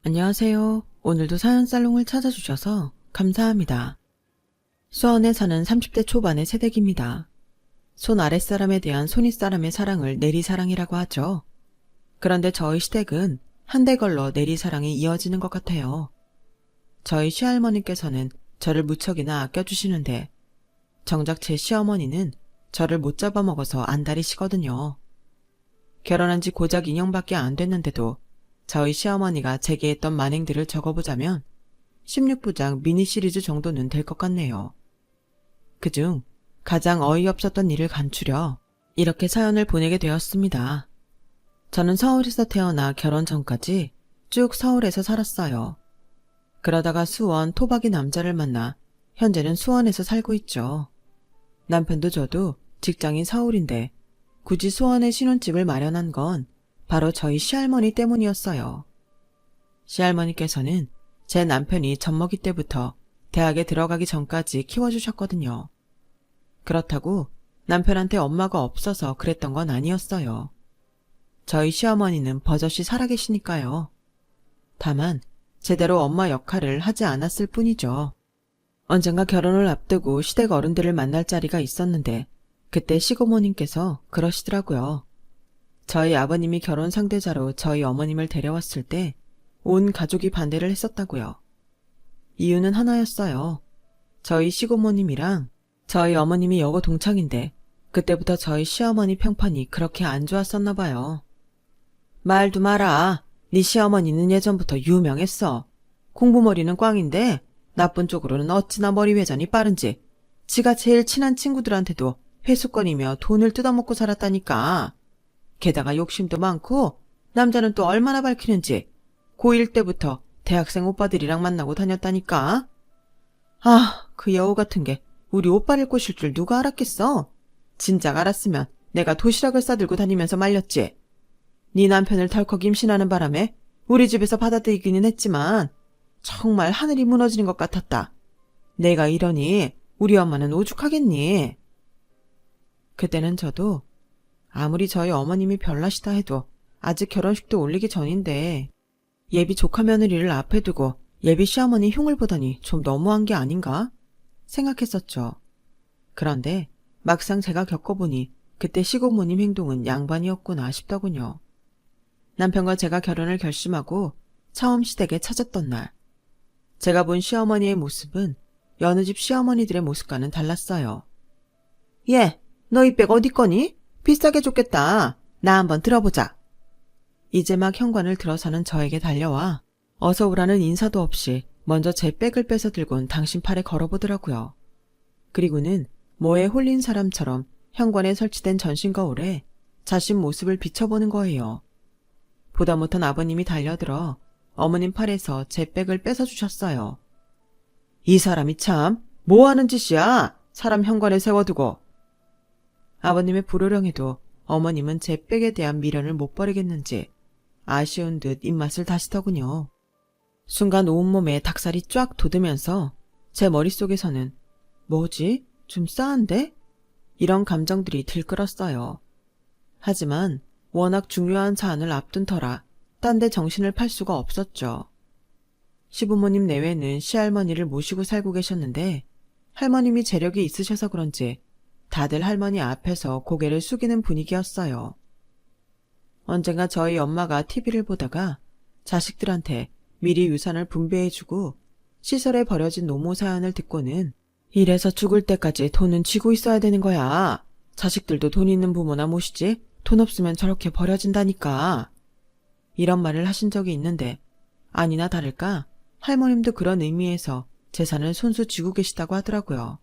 안녕하세요. 오늘도 사연살롱을 찾아주셔서 감사합니다. 수원에 사는 30대 초반의 새댁입니다. 손 아랫사람에 대한 손윗사람의 사랑을 내리사랑이라고 하죠. 그런데 저희 시댁은 한대 걸러 내리사랑이 이어지는 것 같아요. 저희 시할머니께서는 저를 무척이나 아껴주시는데 정작 제 시어머니는 저를 못 잡아먹어서 안달이시거든요. 결혼한 지 고작 2년밖에 안 됐는데도 저희 시어머니가 제게 했던 만행들을 적어보자면 16부작 미니 시리즈 정도는 될 것 같네요. 그중 가장 어이없었던 일을 간추려 이렇게 사연을 보내게 되었습니다. 저는 서울에서 태어나 결혼 전까지 쭉 서울에서 살았어요. 그러다가 수원 토박이 남자를 만나 현재는 수원에서 살고 있죠. 남편도 저도 직장인 서울인데 굳이 수원에 신혼집을 마련한 건 바로 저희 시할머니 때문이었어요. 시할머니께서는 제 남편이 젖먹이 때부터 대학에 들어가기 전까지 키워주셨거든요. 그렇다고 남편한테 엄마가 없어서 그랬던 건 아니었어요. 저희 시어머니는 버젓이 살아계시니까요. 다만 제대로 엄마 역할을 하지 않았을 뿐이죠. 언젠가 결혼을 앞두고 시댁 어른들을 만날 자리가 있었는데 그때 시고모님께서 그러시더라고요. 저희 아버님이 결혼 상대자로 저희 어머님을 데려왔을 때 온 가족이 반대를 했었다고요. 이유는 하나였어요. 저희 시고모님이랑 저희 어머님이 여고 동창인데 그때부터 저희 시어머니 평판이 그렇게 안 좋았었나 봐요. 말도 마라. 네 시어머니는 예전부터 유명했어. 공부머리는 꽝인데 나쁜 쪽으로는 어찌나 머리 회전이 빠른지 지가 제일 친한 친구들한테도 회수권이며 돈을 뜯어먹고 살았다니까. 게다가 욕심도 많고 남자는 또 얼마나 밝히는지 고1 때부터 대학생 오빠들이랑 만나고 다녔다니까. 아, 그 여우 같은 게 우리 오빠를 꼬실 줄 누가 알았겠어. 진작 알았으면 내가 도시락을 싸들고 다니면서 말렸지. 네 남편을 덜컥 임신하는 바람에 우리 집에서 받아들이기는 했지만 정말 하늘이 무너지는 것 같았다. 내가 이러니 우리 엄마는 오죽하겠니. 그때는 저도 아무리 저희 어머님이 별나시다 해도 아직 결혼식도 올리기 전인데 예비 조카 며느리를 앞에 두고 예비 시어머니 흉을 보더니 좀 너무한 게 아닌가 생각했었죠. 그런데 막상 제가 겪어보니 그때 시고모님 행동은 양반이었구나 싶더군요. 남편과 제가 결혼을 결심하고 처음 시댁에 찾았던 날, 제가 본 시어머니의 모습은 여느 집 시어머니들의 모습과는 달랐어요. 예, 너 이 백 어디 거니? 비싸게 줬겠다. 나 한번 들어보자. 이제 막 현관을 들어서는 저에게 달려와 어서 오라는 인사도 없이 먼저 제 백을 뺏어 들곤 당신 팔에 걸어보더라고요. 그리고는 뭐에 홀린 사람처럼 현관에 설치된 전신 거울에 자신 모습을 비춰보는 거예요. 보다 못한 아버님이 달려들어 어머님 팔에서 제 백을 뺏어주셨어요. 이 사람이 참 뭐하는 짓이야. 사람 현관에 세워두고. 아버님의 불호령에도 어머님은 제 백에 대한 미련을 못 버리겠는지 아쉬운 듯 입맛을 다시더군요. 순간 온몸에 닭살이 쫙 돋으면서 제 머릿속에서는 뭐지? 좀 싸한데? 이런 감정들이 들끓었어요. 하지만 워낙 중요한 사안을 앞둔 터라 딴 데 정신을 팔 수가 없었죠. 시부모님 내외는 시할머니를 모시고 살고 계셨는데 할머님이 재력이 있으셔서 그런지 다들 할머니 앞에서 고개를 숙이는 분위기였어요. 언젠가 저희 엄마가 TV를 보다가 자식들한테 미리 유산을 분배해주고 시설에 버려진 노모 사연을 듣고는 이래서 죽을 때까지 돈은 쥐고 있어야 되는 거야. 자식들도 돈 있는 부모나 모시지 돈 없으면 저렇게 버려진다니까. 이런 말을 하신 적이 있는데 아니나 다를까 할머님도 그런 의미에서 재산을 손수 쥐고 계시다고 하더라고요.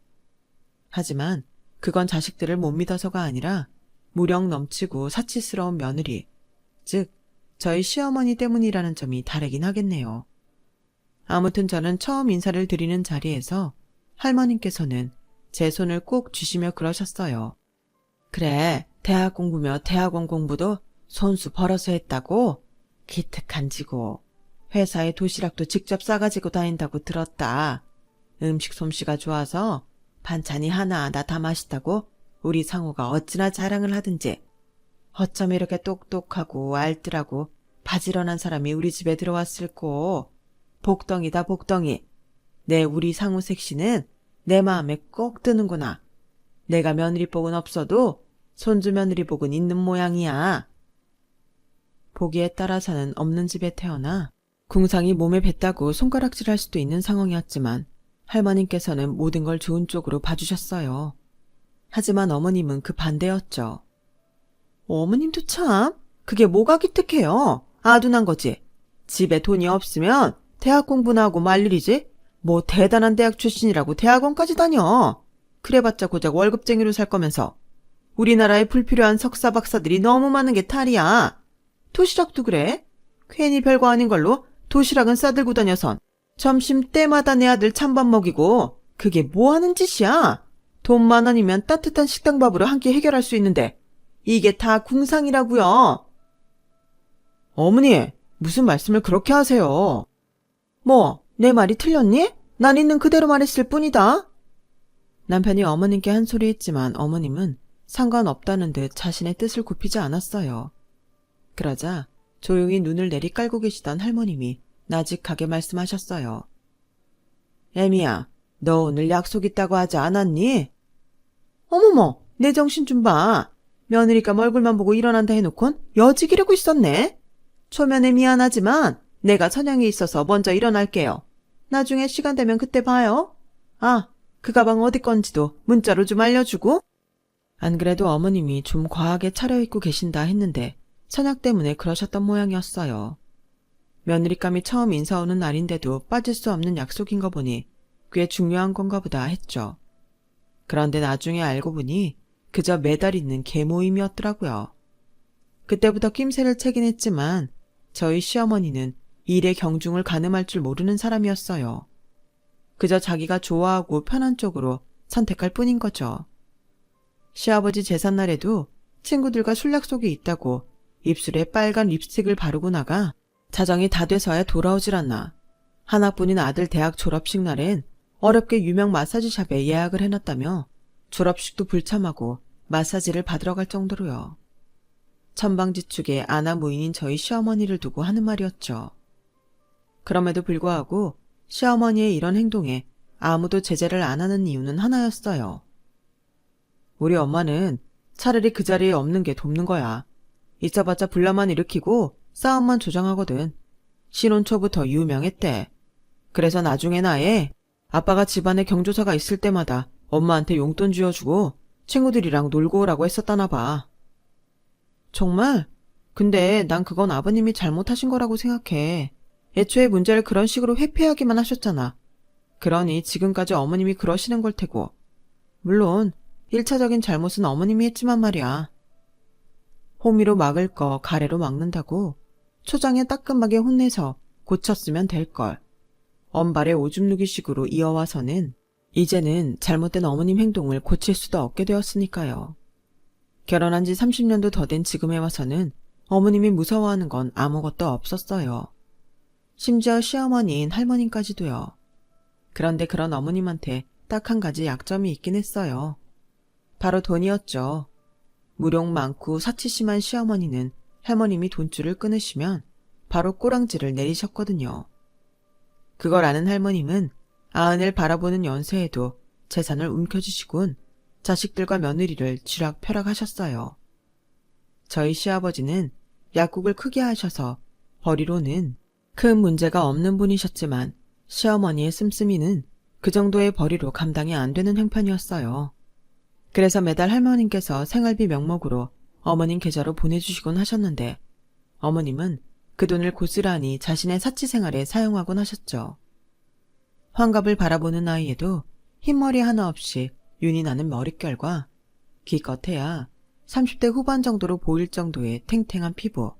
하지만 그건 자식들을 못 믿어서가 아니라 무력 넘치고 사치스러운 며느리, 즉 저희 시어머니 때문이라는 점이 다르긴 하겠네요. 아무튼 저는 처음 인사를 드리는 자리에서 할머님께서는 제 손을 꼭 쥐시며 그러셨어요. 그래, 대학 공부며 대학원 공부도 손수 벌어서 했다고? 기특한지고. 회사에 도시락도 직접 싸가지고 다닌다고 들었다. 음식 솜씨가 좋아서 반찬이 하나하나 다 맛있다고 우리 상호가 어찌나 자랑을 하든지. 어쩜 이렇게 똑똑하고 알뜰하고 바지런한 사람이 우리 집에 들어왔을꼬. 복덩이다 복덩이. 우리 상우색 씨는 내 마음에 꼭 드는구나. 내가 며느리복은 없어도 손주 며느리복은 있는 모양이야. 보기에 따라서는 없는 집에 태어나 궁상이 몸에 뱄다고 손가락질할 수도 있는 상황이었지만 할머님께서는 모든 걸 좋은 쪽으로 봐주셨어요. 하지만 어머님은 그 반대였죠. 어머님도 참, 그게 뭐가 기특해요. 아둔한 거지. 집에 돈이 없으면 대학 공부나 하고 말 일이지. 뭐 대단한 대학 출신이라고 대학원까지 다녀. 그래봤자 고작 월급쟁이로 살 거면서. 우리나라에 불필요한 석사 박사들이 너무 많은 게 탈이야. 도시락도 그래. 괜히 별거 아닌 걸로 도시락은 싸들고 다녀선 점심 때마다 내 아들 찬밥 먹이고. 그게 뭐 하는 짓이야. 돈만 원이면 따뜻한 식당밥으로 한 끼 해결할 수 있는데 이게 다 궁상이라고요. 어머니, 무슨 말씀을 그렇게 하세요. 뭐, 내 말이 틀렸니? 난 있는 그대로 말했을 뿐이다. 남편이 어머님께 한 소리 했지만 어머님은 상관없다는 듯 자신의 뜻을 굽히지 않았어요. 그러자 조용히 눈을 내리깔고 계시던 할머님이 나직하게 말씀하셨어요. 애미야, 너 오늘 약속 있다고 하지 않았니? 어머머, 내 정신 좀 봐. 며느리감 얼굴만 보고 일어난다 해놓곤 여직이려고 있었네. 초면에 미안하지만 내가 선양에 있어서 먼저 일어날게요. 나중에 시간 되면 그때 봐요. 아, 그 가방 어디 건지도 문자로 좀 알려주고. 안 그래도 어머님이 좀 과하게 차려입고 계신다 했는데 선약 때문에 그러셨던 모양이었어요. 며느리감이 처음 인사 오는 날인데도 빠질 수 없는 약속인 거 보니 꽤 중요한 건가 보다 했죠. 그런데 나중에 알고 보니 그저 매달 있는 개모임이었더라고요. 그때부터 낌새를 채긴 했지만 저희 시어머니는 일의 경중을 가늠할 줄 모르는 사람이었어요. 그저 자기가 좋아하고 편한 쪽으로 선택할 뿐인 거죠. 시아버지 제삿날에도 친구들과 술 약속이 있다고 입술에 빨간 립스틱을 바르고 나가 자정이 다 돼서야 돌아오질 않나. 하나뿐인 아들 대학 졸업식 날엔 어렵게 유명 마사지샵에 예약을 해놨다며 졸업식도 불참하고 마사지를 받으러 갈 정도로요. 천방지축에 아나무인인 저희 시어머니를 두고 하는 말이었죠. 그럼에도 불구하고 시어머니의 이런 행동에 아무도 제재를 안 하는 이유는 하나였어요. 우리 엄마는 차라리 그 자리에 없는 게 돕는 거야. 있어봤자 분란만 일으키고 싸움만 조장하거든. 신혼 초부터 유명했대. 그래서 나중엔 아예 아빠가 집안에 경조사가 있을 때마다 엄마한테 용돈 쥐어주고 친구들이랑 놀고 오라고 했었다나 봐. 정말? 근데 난 그건 아버님이 잘못하신 거라고 생각해. 애초에 문제를 그런 식으로 회피하기만 하셨잖아. 그러니 지금까지 어머님이 그러시는 걸 테고. 물론 1차적인 잘못은 어머님이 했지만 말이야. 호미로 막을 거 가래로 막는다고 초장에 따끔하게 혼내서 고쳤으면 될걸. 언발의 오줌 누기식으로 이어와서는 이제는 잘못된 어머님 행동을 고칠 수도 없게 되었으니까요. 결혼한 지 30년도 더 된 지금에 와서는 어머님이 무서워하는 건 아무것도 없었어요. 심지어 시어머니인 할머님까지도요. 그런데 그런 어머님한테 딱 한 가지 약점이 있긴 했어요. 바로 돈이었죠. 무력 많고 사치 심한 시어머니는 할머님이 돈줄을 끊으시면 바로 꼬랑지를 내리셨거든요. 그걸 아는 할머님은 아흔을 바라보는 연세에도 재산을 움켜쥐시곤 자식들과 며느리를 쥐락펴락하셨어요. 저희 시아버지는 약국을 크게 하셔서 벌이로는 큰 문제가 없는 분이셨지만 시어머니의 씀씀이는 그 정도의 벌이로 감당이 안 되는 형편이었어요. 그래서 매달 할머님께서 생활비 명목으로 어머님 계좌로 보내주시곤 하셨는데 어머님은 그 돈을 고스란히 자신의 사치 생활에 사용하곤 하셨죠. 환갑을 바라보는 나이에도 흰머리 하나 없이 윤이 나는 머릿결과 기껏해야 30대 후반 정도로 보일 정도의 탱탱한 피부,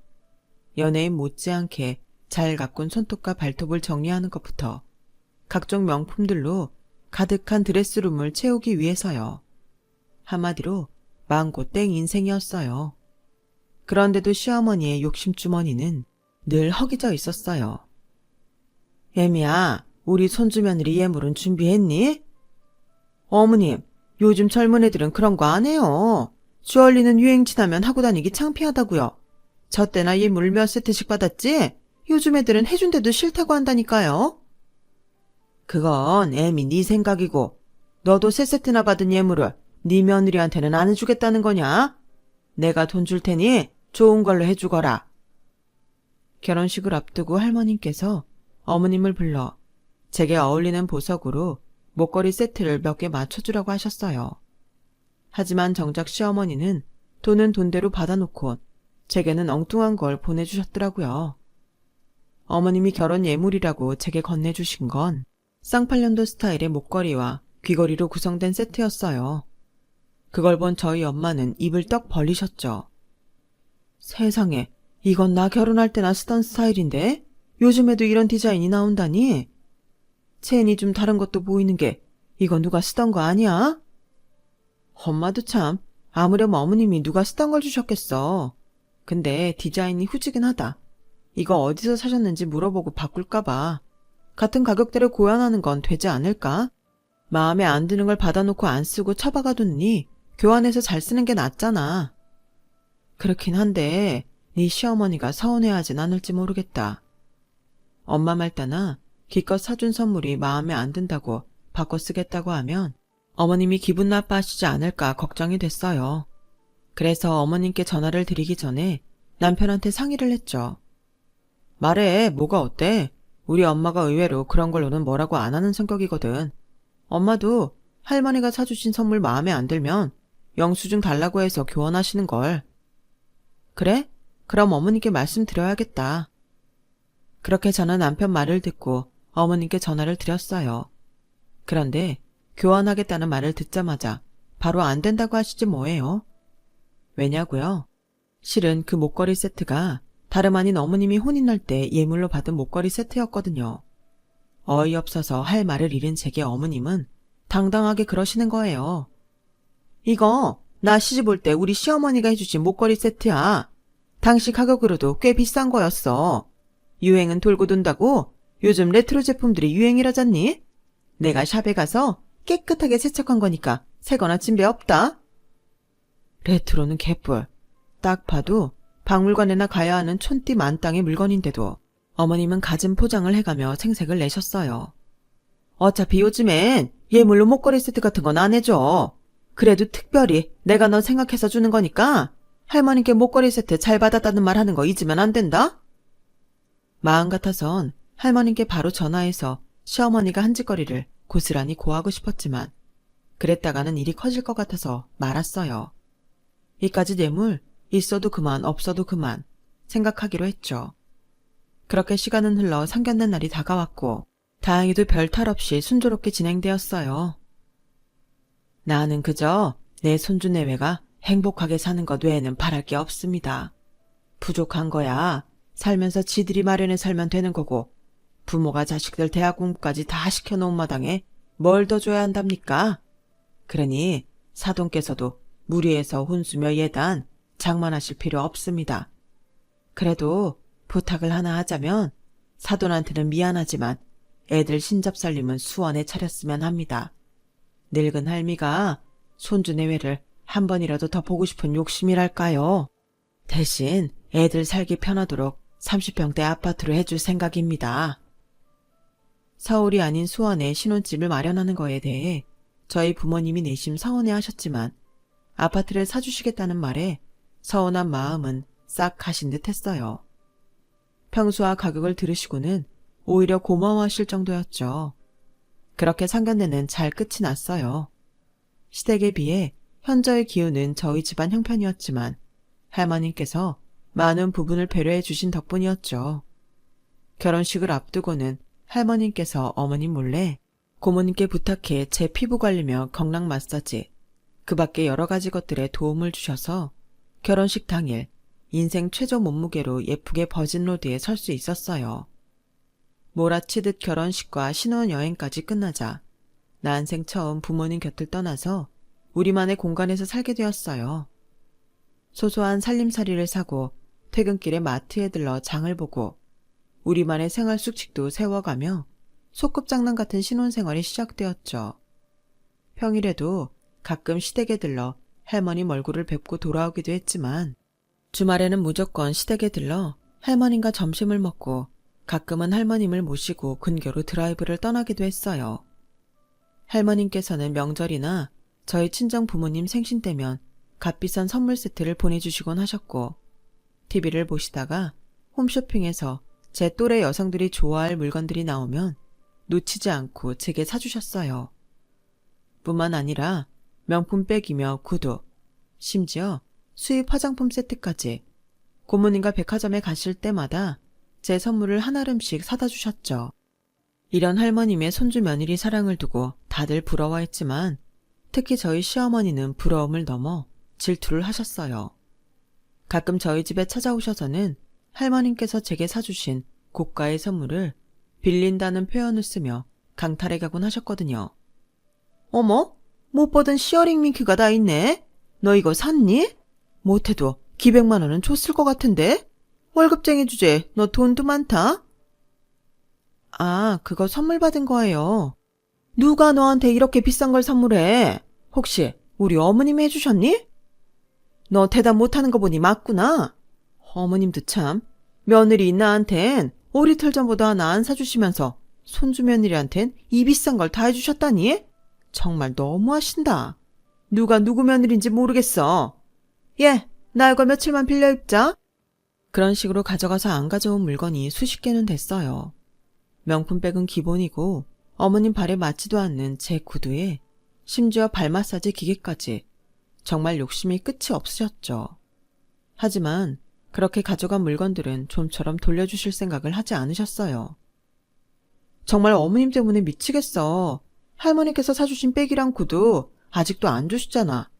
연예인 못지않게 잘 가꾼 손톱과 발톱을 정리하는 것부터 각종 명품들로 가득한 드레스룸을 채우기 위해서요. 한마디로 망고땡 인생이었어요. 그런데도 시어머니의 욕심주머니는 늘 허기져 있었어요. 애미야, 우리 손주 며느리 예물은 준비했니? 어머님, 요즘 젊은 애들은 그런 거 안 해요. 주얼리는 유행 지나면 하고 다니기 창피하다고요. 저 때나 예물 몇 세트씩 받았지? 요즘 애들은 해준데도 싫다고 한다니까요. 그건 애미 네 생각이고 너도 세 세트나 받은 예물을 네 며느리한테는 안 해주겠다는 거냐? 내가 돈 줄 테니 좋은 걸로 해주거라. 결혼식을 앞두고 할머님께서 어머님을 불러 제게 어울리는 보석으로 목걸이 세트를 몇 개 맞춰주라고 하셨어요. 하지만 정작 시어머니는 돈은 돈대로 받아놓고 제게는 엉뚱한 걸 보내주셨더라고요. 어머님이 결혼 예물이라고 제게 건네주신 건 쌍팔년도 스타일의 목걸이와 귀걸이로 구성된 세트였어요. 그걸 본 저희 엄마는 입을 떡 벌리셨죠. 세상에, 이건 나 결혼할 때나 쓰던 스타일인데 요즘에도 이런 디자인이 나온다니? 체인이 좀 다른 것도 보이는 게 이건 누가 쓰던 거 아니야? 엄마도 참 아무렴 어머님이 누가 쓰던 걸 주셨겠어. 근데 디자인이 후지긴 하다. 이거 어디서 사셨는지 물어보고 바꿀까 봐. 같은 가격대를 고안하는 건 되지 않을까? 마음에 안 드는 걸 받아놓고 안 쓰고 처박아뒀니 교환해서 잘 쓰는 게 낫잖아. 그렇긴 한데 네 시어머니가 서운해하진 않을지 모르겠다. 엄마 말 따나 기껏 사준 선물이 마음에 안 든다고 바꿔 쓰겠다고 하면 어머님이 기분 나빠하시지 않을까 걱정이 됐어요. 그래서 어머님께 전화를 드리기 전에 남편한테 상의를 했죠. 말해, 뭐가 어때? 우리 엄마가 의외로 그런 걸로는 뭐라고 안 하는 성격이거든. 엄마도 할머니가 사주신 선물 마음에 안 들면 영수증 달라고 해서 교환하시는걸. 그래? 그럼 어머니께 말씀드려야겠다. 그렇게 저는 남편 말을 듣고 어머님께 전화를 드렸어요. 그런데 교환하겠다는 말을 듣자마자 바로 안 된다고 하시지 뭐예요? 왜냐고요? 실은 그 목걸이 세트가 다름 아닌 어머님이 혼인할 때 예물로 받은 목걸이 세트였거든요. 어이없어서 할 말을 잃은 제게 어머님은 당당하게 그러시는 거예요. 이거 나 시집 올 때 우리 시어머니가 해주신 목걸이 세트야. 당시 가격으로도 꽤 비싼 거였어. 유행은 돌고 돈다고 요즘 레트로 제품들이 유행이라잖니? 내가 샵에 가서 깨끗하게 세척한 거니까 새거나 찜배 없다. 레트로는 개뿔. 딱 봐도 박물관에나 가야 하는 촌띠 만땅의 물건인데도 어머님은 갖은 포장을 해가며 생색을 내셨어요. 어차피 요즘엔 예물로 목걸이 세트 같은 건 안 해줘. 그래도 특별히 내가 너 생각해서 주는 거니까 할머니께 목걸이 세트 잘 받았다는 말 하는 거 잊으면 안 된다. 마음 같아선 할머니께 바로 전화해서 시어머니가 한 짓거리를 고스란히 고하고 싶었지만 그랬다가는 일이 커질 것 같아서 말았어요. 이까짓 예물 있어도 그만 없어도 그만 생각하기로 했죠. 그렇게 시간은 흘러 상견례 날이 다가왔고 다행히도 별 탈 없이 순조롭게 진행되었어요. 나는 그저 내 손주 내외가 행복하게 사는 것 외에는 바랄 게 없습니다. 부족한 거야 살면서 지들이 마련해 살면 되는 거고 부모가 자식들 대학 공부까지 다 시켜놓은 마당에 뭘 더 줘야 한답니까? 그러니 사돈께서도 무리해서 혼수며 예단 장만하실 필요 없습니다. 그래도 부탁을 하나 하자면 사돈한테는 미안하지만 애들 신잡살림은 수원에 차렸으면 합니다. 늙은 할미가 손주 내외를 한 번이라도 더 보고 싶은 욕심이랄까요. 대신 애들 살기 편하도록 30평대 아파트로 해줄 생각입니다. 서울이 아닌 수원에 신혼집을 마련하는 거에 대해 저희 부모님이 내심 서운해 하셨지만 아파트를 사주시겠다는 말에 서운한 마음은 싹 가신 듯 했어요. 평수와 가격을 들으시고는 오히려 고마워하실 정도였죠. 그렇게 상견례는 잘 끝이 났어요. 시댁에 비해 현저히 기운은 저희 집안 형편이었지만 할머님께서 많은 부분을 배려해 주신 덕분이었죠. 결혼식을 앞두고는 할머님께서 어머님 몰래 고모님께 부탁해 제 피부 관리며 경락 마사지, 그 밖에 여러 가지 것들에 도움을 주셔서 결혼식 당일 인생 최저 몸무게로 예쁘게 버진로드에 설 수 있었어요. 몰아치듯 결혼식과 신혼여행까지 끝나자 난생 처음 부모님 곁을 떠나서 우리만의 공간에서 살게 되었어요. 소소한 살림살이를 사고 퇴근길에 마트에 들러 장을 보고 우리만의 생활 수칙도 세워가며 소꿉장난 같은 신혼생활이 시작되었죠. 평일에도 가끔 시댁에 들러 할머님 얼굴을 뵙고 돌아오기도 했지만 주말에는 무조건 시댁에 들러 할머님과 점심을 먹고 가끔은 할머님을 모시고 근교로 드라이브를 떠나기도 했어요. 할머님께서는 명절이나 저희 친정 부모님 생신 때면 값비싼 선물 세트를 보내주시곤 하셨고, TV를 보시다가 홈쇼핑에서 제 또래 여성들이 좋아할 물건들이 나오면 놓치지 않고 제게 사주셨어요. 뿐만 아니라 명품 백이며 구두, 심지어 수입 화장품 세트까지 고모님과 백화점에 가실 때마다 제 선물을 한아름씩 사다 주셨죠. 이런 할머님의 손주 며느리 사랑을 두고 다들 부러워했지만 특히 저희 시어머니는 부러움을 넘어 질투를 하셨어요. 가끔 저희 집에 찾아오셔서는 할머님께서 제게 사주신 고가의 선물을 빌린다는 표현을 쓰며 강탈해 가곤 하셨거든요. 어머, 못 보던 시어링 밍크가 다 있네. 너 이거 샀니? 못해도 기백만 원은 줬을 것 같은데? 월급쟁이 주제에 너 돈도 많다? 아, 그거 선물 받은 거예요. 누가 너한테 이렇게 비싼 걸 선물해? 혹시 우리 어머님이 해주셨니? 너 대답 못하는 거 보니 맞구나. 어머님도 참, 며느리 나한텐 오리틀 전보다 하나 안 사주시면서 손주 며느리한텐 이 비싼 걸 다 해주셨다니? 정말 너무하신다. 누가 누구 며느리인지 모르겠어. 예, 나 이거 며칠만 빌려 입자. 그런 식으로 가져가서 안 가져온 물건이 수십 개는 됐어요. 명품백은 기본이고 어머님 발에 맞지도 않는 제 구두에 심지어 발 마사지 기계까지 정말 욕심이 끝이 없으셨죠. 하지만 그렇게 가져간 물건들은 좀처럼 돌려주실 생각을 하지 않으셨어요. 정말 어머님 때문에 미치겠어. 할머니께서 사주신 백이랑 구두 아직도 안 주시잖아.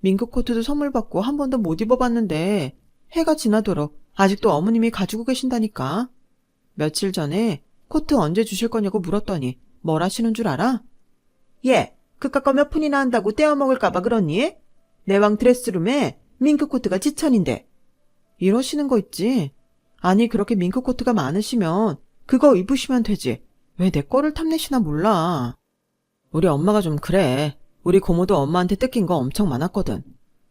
민크 코트도 선물 받고 한 번도 못 입어봤는데 해가 지나도록 아직도 어머님이 가지고 계신다니까. 며칠 전에 코트 언제 주실 거냐고 물었더니 뭘 하시는 줄 알아? 예, 그깟 거 몇 푼이나 한다고 떼어먹을까봐 그러니? 내왕 드레스룸에 민크 코트가 지천인데. 이러시는 거 있지. 아니 그렇게 민크 코트가 많으시면 그거 입으시면 되지. 왜 내 거를 탐내시나 몰라. 우리 엄마가 좀 그래. 우리 고모도 엄마한테 뜯긴 거 엄청 많았거든.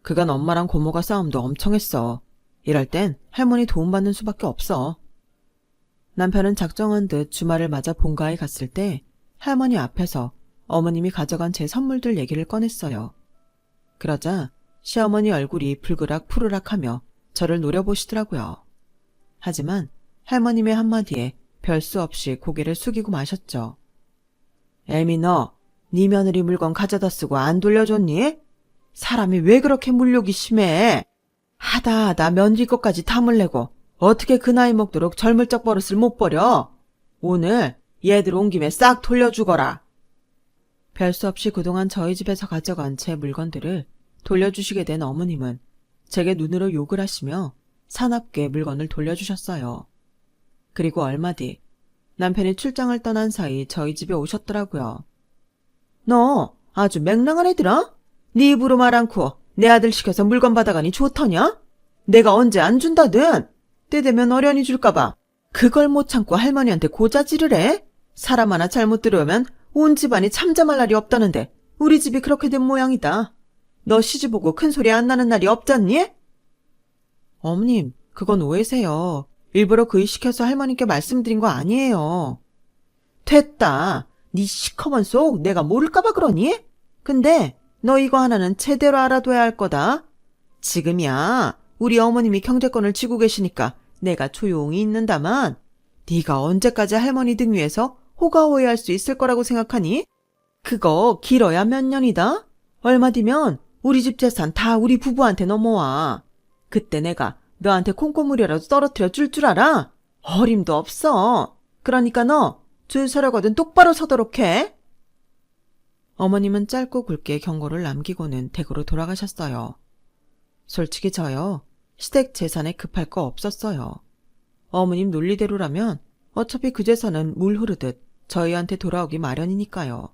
그간 엄마랑 고모가 싸움도 엄청 했어. 이럴 땐 할머니 도움받는 수밖에 없어. 남편은 작정한 듯 주말을 맞아 본가에 갔을 때 할머니 앞에서 어머님이 가져간 제 선물들 얘기를 꺼냈어요. 그러자 시어머니 얼굴이 불그락 푸르락하며 저를 노려보시더라고요. 하지만 할머님의 한마디에 별 수 없이 고개를 숙이고 마셨죠. 애미 너, 네 며느리 물건 가져다 쓰고 안 돌려줬니? 사람이 왜 그렇게 물욕이 심해? 하다 며느리 것까지 탐을 내고 어떻게 그 나이 먹도록 젊을 적 버릇을 못 버려? 오늘 얘들 온 김에 싹 돌려주거라. 별 수 없이 그동안 저희 집에서 가져간 제 물건들을 돌려주시게 된 어머님은 제게 눈으로 욕을 하시며 사납게 물건을 돌려주셨어요. 그리고 얼마 뒤 남편이 출장을 떠난 사이 저희 집에 오셨더라고요. 너 아주 맹랑한 애들아? 네 입으로 말 않고 내 아들 시켜서 물건 받아가니 좋더냐? 내가 언제 안 준다든 때 되면 어련히 줄까봐 그걸 못 참고 할머니한테 고자질을 해? 사람 하나 잘못 들어오면 온 집안이 잠잠할 날이 없다는데 우리 집이 그렇게 된 모양이다. 너 시집 오고 큰 소리 안 나는 날이 없잖니? 어머님, 그건 오해세요. 일부러 그 일 시켜서 할머니께 말씀드린 거 아니에요. 됐다. 네 시커먼 속 내가 모를까봐 그러니? 근데 너 이거 하나는 제대로 알아둬야 할 거다. 지금이야 우리 어머님이 경제권을 쥐고 계시니까 내가 조용히 있는다만 네가 언제까지 할머니 등 위에서 호가호위할 수 있을 거라고 생각하니? 그거 길어야 몇 년이다? 얼마 뒤면 우리 집 재산 다 우리 부부한테 넘어와. 그때 내가 너한테 콩고물이라도 떨어뜨려 줄 줄 알아? 어림도 없어. 그러니까 너 줄 서려거든 똑바로 서도록 해. 어머님은 짧고 굵게 경고를 남기고는 댁으로 돌아가셨어요. 솔직히 저요, 시댁 재산에 급할 거 없었어요. 어머님 논리대로라면 어차피 그 재산은 물 흐르듯 저희한테 돌아오기 마련이니까요.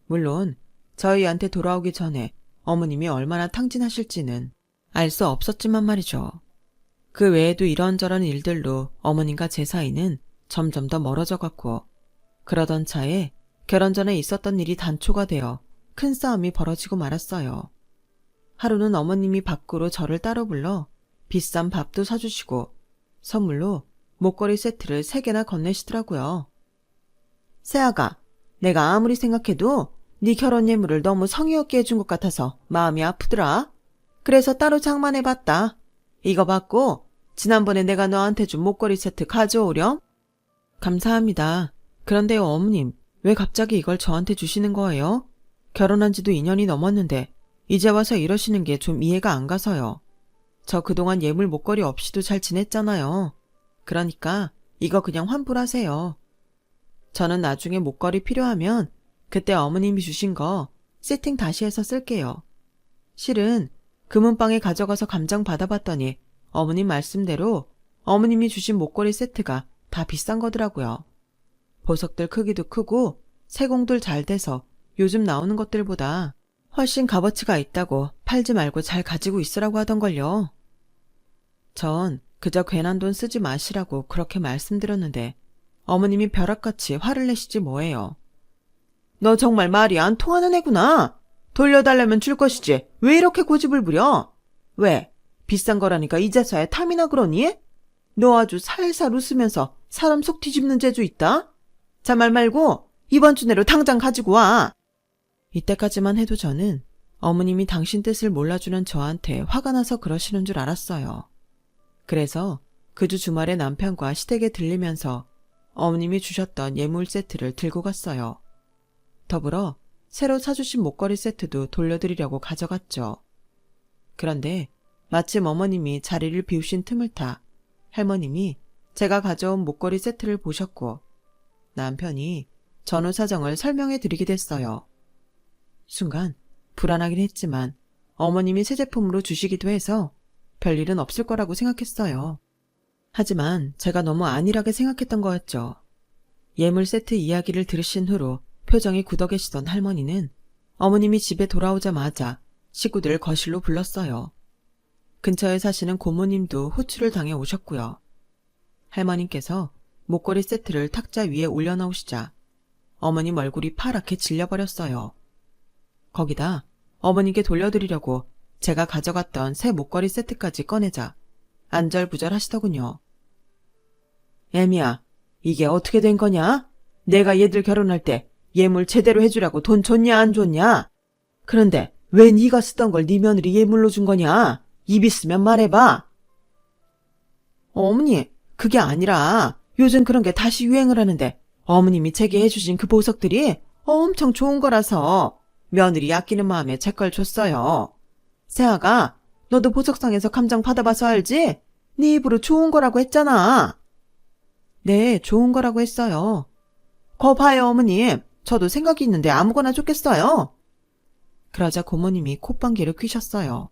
물론 저희한테 돌아오기 전에 어머님이 얼마나 탕진하실지는 알 수 없었지만 말이죠. 그 외에도 이런저런 일들로 어머님과 제 사이는 점점 더 멀어져 갔고, 그러던 차에 결혼 전에 있었던 일이 단초가 되어 큰 싸움이 벌어지고 말았어요. 하루는 어머님이 밖으로 저를 따로 불러 비싼 밥도 사주시고 선물로 목걸이 세트를 3개나 건네시더라고요. 세아가, 내가 아무리 생각해도 네 결혼 예물을 너무 성의 없게 해준 것 같아서 마음이 아프더라. 그래서 따로 장만해봤다. 이거 받고 지난번에 내가 너한테 준 목걸이 세트 가져오렴? 감사합니다. 그런데요, 어머님, 왜 갑자기 이걸 저한테 주시는 거예요? 결혼한 지도 2년이 넘었는데 이제 와서 이러시는 게 좀 이해가 안 가서요. 저 그동안 예물 목걸이 없이도 잘 지냈잖아요. 그러니까 이거 그냥 환불하세요. 저는 나중에 목걸이 필요하면 그때 어머님이 주신 거 세팅 다시 해서 쓸게요. 실은 금은방에 가져가서 감정 받아봤더니 어머님 말씀대로 어머님이 주신 목걸이 세트가 다 비싼 거더라고요. 보석들 크기도 크고 세공들 잘 돼서 요즘 나오는 것들보다 훨씬 값어치가 있다고 팔지 말고 잘 가지고 있으라고 하던걸요. 전 그저 괜한 돈 쓰지 마시라고 그렇게 말씀드렸는데 어머님이 벼락같이 화를 내시지 뭐예요. 너 정말 말이 안 통하는 애구나. 돌려달라면 줄 것이지 왜 이렇게 고집을 부려? 왜? 비싼 거라니까 이제서야 탐이나 그러니? 너 아주 살살 웃으면서 사람 속 뒤집는 재주 있다? 자, 말 말고 이번 주 내로 당장 가지고 와. 이때까지만 해도 저는 어머님이 당신 뜻을 몰라주는 저한테 화가 나서 그러시는 줄 알았어요. 그래서 그 주 주말에 남편과 시댁에 들리면서 어머님이 주셨던 예물 세트를 들고 갔어요. 더불어 새로 사주신 목걸이 세트도 돌려드리려고 가져갔죠. 그런데 마침 어머님이 자리를 비우신 틈을 타 할머님이 제가 가져온 목걸이 세트를 보셨고 남편이 전후 사정을 설명해 드리게 됐어요. 순간 불안하긴 했지만 어머님이 새 제품으로 주시기도 해서 별일은 없을 거라고 생각했어요. 하지만 제가 너무 안일하게 생각했던 거였죠. 예물 세트 이야기를 들으신 후로 표정이 굳어 계시던 할머니는 어머님이 집에 돌아오자마자 식구들을 거실로 불렀어요. 근처에 사시는 고모님도 호출을 당해 오셨고요. 할머님께서 목걸이 세트를 탁자 위에 올려놓으시자 어머님 얼굴이 파랗게 질려버렸어요. 거기다 어머니께 돌려드리려고 제가 가져갔던 새 목걸이 세트까지 꺼내자 안절부절 하시더군요. 애미야, 이게 어떻게 된 거냐? 내가 얘들 결혼할 때 예물 제대로 해주라고 돈 줬냐 안 줬냐? 그런데 왜 네가 쓰던 걸 네 며느리 예물로 준 거냐? 입 있으면 말해봐. 어머니, 그게 아니라 요즘 그런 게 다시 유행을 하는데 어머님이 제게 해주신 그 보석들이 엄청 좋은 거라서 며느리 아끼는 마음에 제 걸 줬어요. 세아가, 너도 보석상에서 감정 받아봐서 알지? 네 입으로 좋은 거라고 했잖아. 네, 좋은 거라고 했어요. 거 봐요, 어머님. 저도 생각이 있는데 아무거나 줬겠어요. 그러자 고모님이 콧방귀를 뀌셨어요.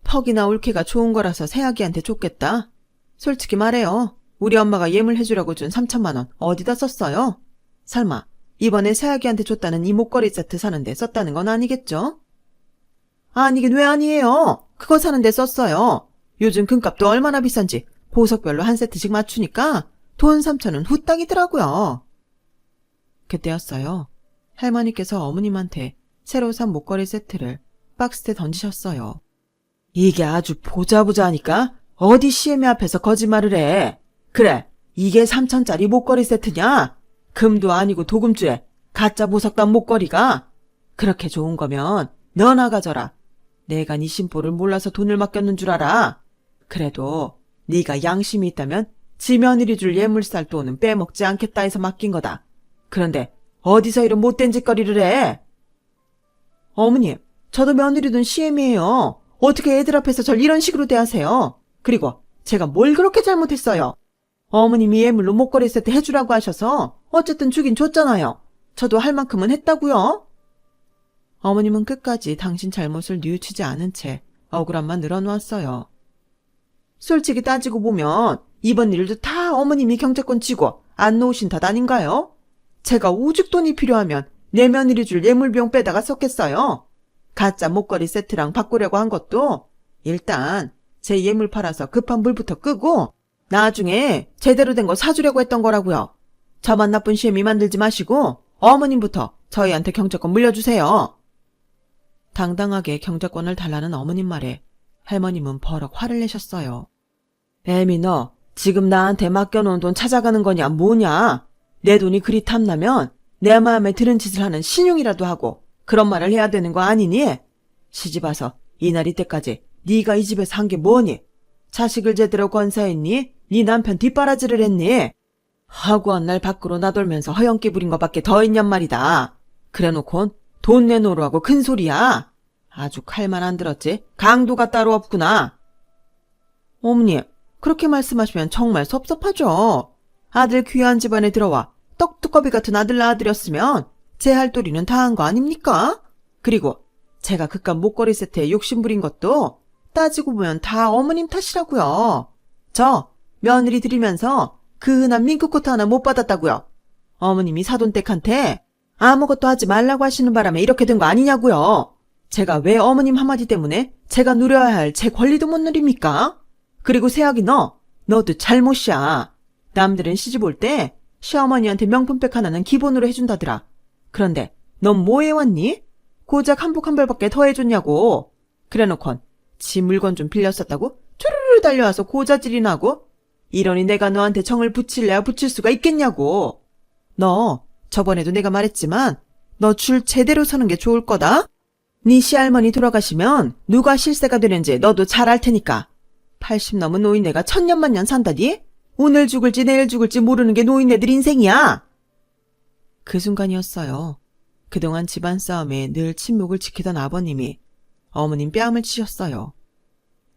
퍽이나 올케가 좋은 거라서 새아기한테 줬겠다. 솔직히 말해요. 우리 엄마가 예물 해주라고 준 3천만 원 어디다 썼어요? 설마 이번에 새아기한테 줬다는 이 목걸이 세트 사는데 썼다는 건 아니겠죠? 아니긴 왜 아니에요. 그거 사는데 썼어요. 요즘 금값도 얼마나 비싼지 보석별로 한 세트씩 맞추니까 돈 3천은 후딱이더라고요. 그때였어요. 할머니께서 어머님한테 새로 산 목걸이 세트를 박스에 던지셨어요. 이게 아주 보자보자하니까 어디 시애미 앞에서 거짓말을 해. 그래, 이게 3천짜리 목걸이 세트냐? 금도 아니고 도금줄에 가짜 보석 단 목걸이가? 그렇게 좋은 거면 너나 가져라. 내가 네 심보를 몰라서 돈을 맡겼는 줄 알아. 그래도 네가 양심이 있다면 지 며느리 줄 예물살 돈은 빼먹지 않겠다 해서 맡긴 거다. 그런데 어디서 이런 못된 짓거리를 해? 어머님, 저도 며느리 둔 시애미예요. 어떻게 애들 앞에서 절 이런 식으로 대하세요? 그리고 제가 뭘 그렇게 잘못했어요? 어머님이 예물로 목걸이 세트 해주라고 하셔서 어쨌든 주긴 줬잖아요. 저도 할 만큼은 했다고요. 어머님은 끝까지 당신 잘못을 뉘우치지 않은 채 억울함만 늘어놓았어요. 솔직히 따지고 보면 이번 일도 다 어머님이 경제권 쥐고 안 놓으신 탓 아닌가요? 제가 오죽 돈이 필요하면 내 며느리 줄 예물비용 빼다가 썼겠어요. 가짜 목걸이 세트랑 바꾸려고 한 것도 일단 제 예물 팔아서 급한 불부터 끄고 나중에 제대로 된 거 사주려고 했던 거라고요. 저만 나쁜 시애미 만들지 마시고 어머님부터 저희한테 경제권 물려주세요. 당당하게 경제권을 달라는 어머님 말에 할머님은 버럭 화를 내셨어요. 애미 너 지금 나한테 맡겨놓은 돈 찾아가는 거냐 뭐냐? 내 돈이 그리 탐나면 내 마음에 드는 짓을 하는 신용이라도 하고 그런 말을 해야 되는 거 아니니? 시집와서 이날 이때까지 네가 이 집에서 한 게 뭐니? 자식을 제대로 건사했니? 네 남편 뒷바라지를 했니? 하고한 날 밖으로 나돌면서 허영기 부린 것밖에 더 있냔 말이다. 그래놓곤 돈 내놓으라고 큰 소리야. 아주 칼만 안 들었지? 강도가 따로 없구나. 어머니, 그렇게 말씀하시면 정말 섭섭하죠. 아들 귀한 집안에 들어와 떡두꺼비 같은 아들 낳아드렸으면 제 할 도리는 다 한 거 아닙니까? 그리고 제가 그깟 목걸이 세트에 욕심부린 것도 따지고 보면 다 어머님 탓이라고요. 저 며느리 드리면서 그 흔한 밍크코트 하나 못 받았다고요. 어머님이 사돈댁한테 아무것도 하지 말라고 하시는 바람에 이렇게 된 거 아니냐고요. 제가 왜 어머님 한마디 때문에 제가 누려야 할 제 권리도 못 누립니까? 그리고 새아기 너도 잘못이야. 남들은 시집 올 때 시어머니한테 명품백 하나는 기본으로 해준다더라. 그런데 넌 뭐 해왔니? 고작 한복 한 벌밖에 더 해줬냐고. 그래놓곤 지 물건 좀 빌렸었다고 쭈르르 달려와서 고자질이나 하고 이러니 내가 너한테 정을 붙일래야 붙일 수가 있겠냐고. 너 저번에도 내가 말했지만 너 줄 제대로 서는 게 좋을 거다. 네 시할머니 돌아가시면 누가 실세가 되는지 너도 잘 알 테니까. 80 넘은 노인네가 천년만년 산다니? 오늘 죽을지 내일 죽을지 모르는 게 노인네들 인생이야. 그 순간이었어요. 그동안 집안 싸움에 늘 침묵을 지키던 아버님이 어머님 뺨을 치셨어요.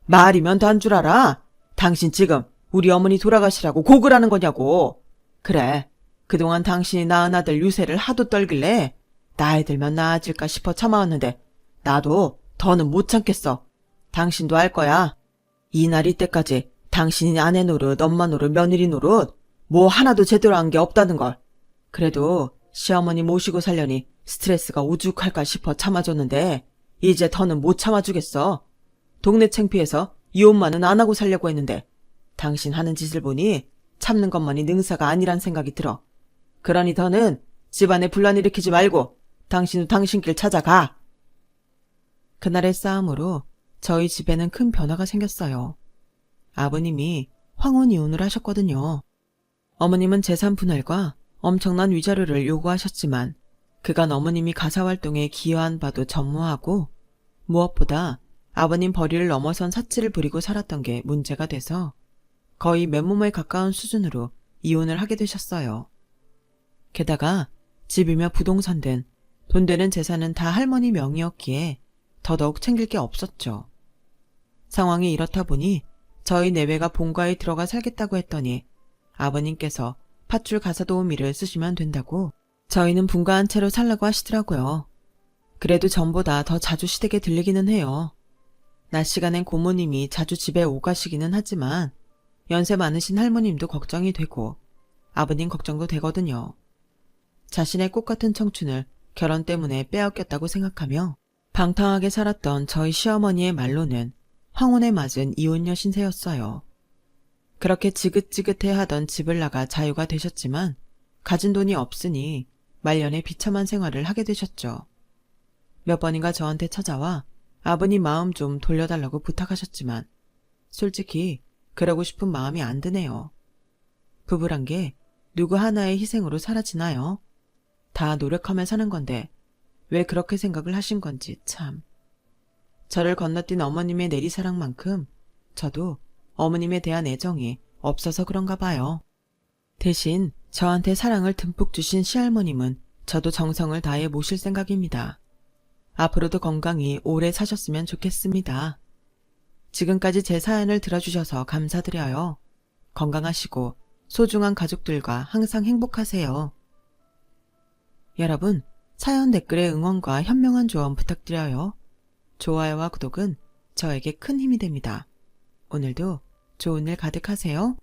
말이면 단 줄 알아? 당신 지금 우리 어머니 돌아가시라고 곡을 하는 거냐고. 그래, 그동안 당신이 낳은 아들 유세를 하도 떨길래 나이 들면 나아질까 싶어 참아왔는데 나도 더는 못 참겠어. 당신도 알 거야. 이날 이때까지 당신이 아내 노릇, 엄마 노릇, 며느리 노릇 뭐 하나도 제대로 한 게 없다는 걸. 그래도 시어머니 모시고 살려니 스트레스가 오죽할까 싶어 참아줬는데 이제 더는 못 참아주겠어. 동네 창피해서 이혼만은 안 하고 살려고 했는데 당신 하는 짓을 보니 참는 것만이 능사가 아니란 생각이 들어. 그러니 더는 집안에 분란 일으키지 말고 당신도 당신 길 찾아가. 그날의 싸움으로 저희 집에는 큰 변화가 생겼어요. 아버님이 황혼 이혼을 하셨거든요. 어머님은 재산 분할과 엄청난 위자료를 요구하셨지만 그간 어머님이 가사활동에 기여한 바도 전무하고 무엇보다 아버님 벌이를 넘어선 사치를 부리고 살았던 게 문제가 돼서 거의 맨몸에 가까운 수준으로 이혼을 하게 되셨어요. 게다가 집이며 부동산 등 돈 되는 재산은 다 할머니 명의였기에 더더욱 챙길 게 없었죠. 상황이 이렇다 보니 저희 내외가 본가에 들어가 살겠다고 했더니 아버님께서 팥줄 가사도우미를 쓰시면 된다고 저희는 분가한 채로 살라고 하시더라고요. 그래도 전보다 더 자주 시댁에 들리기는 해요. 낮 시간엔 고모님이 자주 집에 오가시기는 하지만 연세 많으신 할머님도 걱정이 되고 아버님 걱정도 되거든요. 자신의 꽃같은 청춘을 결혼 때문에 빼앗겼다고 생각하며 방탕하게 살았던 저희 시어머니의 말로는 황혼에 맞은 이혼녀 신세였어요. 그렇게 지긋지긋해하던 집을 나가 자유가 되셨지만 가진 돈이 없으니 말년에 비참한 생활을 하게 되셨죠. 몇 번인가 저한테 찾아와 아버님 마음 좀 돌려달라고 부탁하셨지만 솔직히 그러고 싶은 마음이 안 드네요. 부부란 게 누구 하나의 희생으로 사라지나요? 다 노력하며 사는 건데 왜 그렇게 생각을 하신 건지 참. 저를 건너뛴 어머님의 내리사랑만큼 저도 어머님에 대한 애정이 없어서 그런가 봐요. 대신 저한테 사랑을 듬뿍 주신 시할머님은 저도 정성을 다해 모실 생각입니다. 앞으로도 건강히 오래 사셨으면 좋겠습니다. 지금까지 제 사연을 들어주셔서 감사드려요. 건강하시고 소중한 가족들과 항상 행복하세요. 여러분, 사연 댓글에 응원과 현명한 조언 부탁드려요. 좋아요와 구독은 저에게 큰 힘이 됩니다. 오늘도 좋은 일 가득하세요.